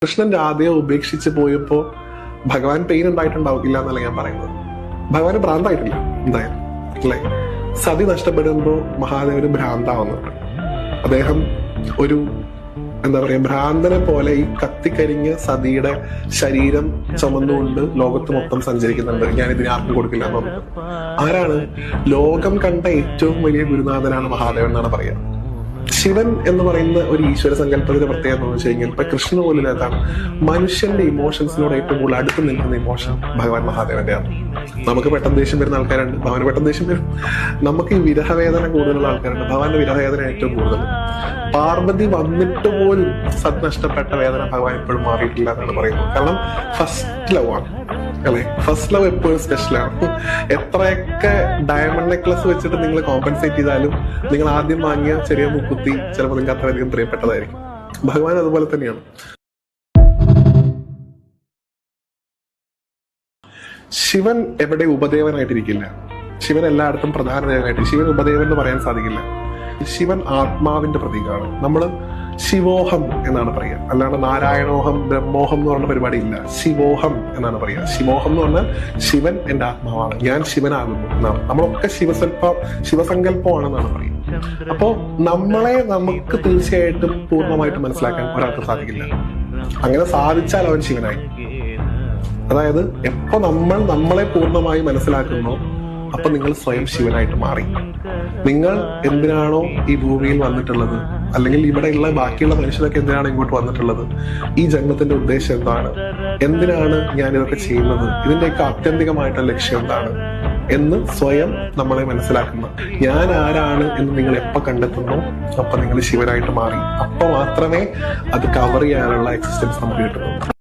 കൃഷ്ണൻ രാധയെ ഉപേക്ഷിച്ച് പോയപ്പോ ഭഗവാൻ പെയിൻ ഉണ്ടായിട്ടുണ്ടാവില്ല എന്നല്ല ഞാൻ പറയുന്നത്. ഭഗവാന് ഭ്രാന്തായിട്ടില്ല എന്തായാലും, അല്ലേ? സതി നഷ്ടപ്പെടുമ്പോ മഹാദേവന് ഭ്രാന്താവുന്നുണ്ട്. അദ്ദേഹം ഒരു എന്താ പറയാ ഭ്രാന്തനെ പോലെ ഈ കത്തിക്കരിഞ്ഞ സതിയുടെ ശരീരം ചുമന്നുകൊണ്ട് ലോകത്ത് മൊത്തം സഞ്ചരിക്കുന്നുണ്ട്. ഞാൻ ഇതിന് ആർക്കും കൊടുക്കില്ല എന്ന് പറഞ്ഞു. ആരാണ്? ലോകം കണ്ട ഏറ്റവും വലിയ ഗുരുനാഥനാണ് മഹാദേവൻ എന്നാണ് പറയാ. ശിവൻ എന്ന് പറയുന്ന ഒരു ഈശ്വര സങ്കല്പത്തിന്റെ പ്രത്യേകത എന്ന് വെച്ച് കഴിഞ്ഞാൽ ഇപ്പൊ കൃഷ്ണ പോലും അതാണ് മനുഷ്യന്റെ ഇമോഷൻസിനോട് ഏറ്റവും കൂടുതൽ അടുത്ത് നിൽക്കുന്ന ഇമോഷൻ ഭഗവാൻ മഹാദേവന്റെയാണ്. നമുക്ക് പെട്ടെന്ന് ദേഷ്യം വരുന്ന ആൾക്കാരുണ്ട്, ഭഗവാന് പെട്ടെന്ന് ദേഷ്യം വരും. നമുക്ക് ഈ വിരഹവേദന കൂടുതലുള്ള ആൾക്കാരുണ്ട്, ഭഗവാന്റെ വിരഹവേദന ഏറ്റവും കൂടുതൽ. പാർവതി വന്നിട്ട് പോലും സത് നഷ്ടപ്പെട്ട വേദന ഭഗവാൻ എപ്പോഴും മാറിയിട്ടില്ല എന്നാണ് പറയുന്നത്. കാരണം ഫസ്റ്റ് ലവ് ആണ്, അല്ലെ? ഫസ്റ്റ് ലവ് എപ്പോഴും സ്പെഷ്യലാണ്. എത്രയൊക്കെ ഡയമണ്ട് നെക്ലസ് വെച്ചിട്ട് നിങ്ങൾ കോമ്പൻസേറ്റ് ചെയ്താലും നിങ്ങൾ ആദ്യം വാങ്ങിയ ചെറിയ മുക്കുത്തി ചിലപ്പോൾ നിങ്ങൾക്ക് അത്രയധികം പ്രിയപ്പെട്ടതായിരിക്കും. ഭഗവാൻ അതുപോലെ തന്നെയാണ്. ശിവൻ എവിടെ ഉപദേവനായിട്ടിരിക്കില്ല. ശിവൻ എല്ലായിടത്തും പ്രധാന ദേവനായിട്ട്. ശിവൻ ഉപദേവൻ എന്ന് പറയാൻ സാധിക്കില്ല. ശിവൻ ആത്മാവിന്റെ പ്രതീകമാണ്. നമ്മള് ശിവോഹം എന്നാണ് പറയുക, അല്ലാണ്ട് നാരായണോഹം ബ്രഹ്മോഹം എന്ന് പറഞ്ഞ പരിപാടി ഇല്ല. ശിവോഹം എന്നാണ് പറയുക. ശിവോഹം എന്ന് പറഞ്ഞാൽ ശിവൻ എന്റെ ആത്മാവാണ്, ഞാൻ ശിവനാകുന്നു എന്നാണ്. നമ്മളൊക്കെ ശിവസങ്കല്പമാണെന്നാണ് പറയുക. അപ്പോ നമുക്ക് തീർച്ചയായിട്ടും പൂർണ്ണമായിട്ട് മനസ്സിലാക്കാൻ ഒരാൾക്ക് സാധിക്കില്ല. അങ്ങനെ സാധിച്ചാൽ അവൻ ശിവനായി. അതായത് എപ്പോ നമ്മളെ പൂർണ്ണമായി മനസ്സിലാക്കുന്നോ അപ്പൊ നിങ്ങൾ സ്വയം ശിവനായിട്ട് മാറി. നിങ്ങൾ എന്തിനാണോ ഈ ഭൂമിയിൽ വന്നിട്ടുള്ളത്, അല്ലെങ്കിൽ ഇവിടെയുള്ള ബാക്കിയുള്ള മനുഷ്യരൊക്കെ എന്തിനാണ് ഇങ്ങോട്ട് വന്നിട്ടുള്ളത്, ഈ ജന്മത്തിന്റെ ഉദ്ദേശം എന്താണ്, എന്തിനാണ് ഞാൻ ഇതൊക്കെ ചെയ്യുന്നത്, ഇതിന്റെയൊക്കെ ആത്യന്തികമായിട്ടുള്ള ലക്ഷ്യം എന്താണ് എന്ന് സ്വയം നമ്മളെ മനസ്സിലാക്കുന്ന ഞാൻ ആരാണ് എന്ന് നിങ്ങൾ എപ്പോ കണ്ടെത്തുന്നോ അപ്പൊ നിങ്ങൾ ശിവനായിട്ട് മാറി. അപ്പൊ മാത്രമേ അത് കവർ ചെയ്യാനുള്ള എക്സിസ്റ്റൻസ് നമുക്ക് കിട്ടുന്നു.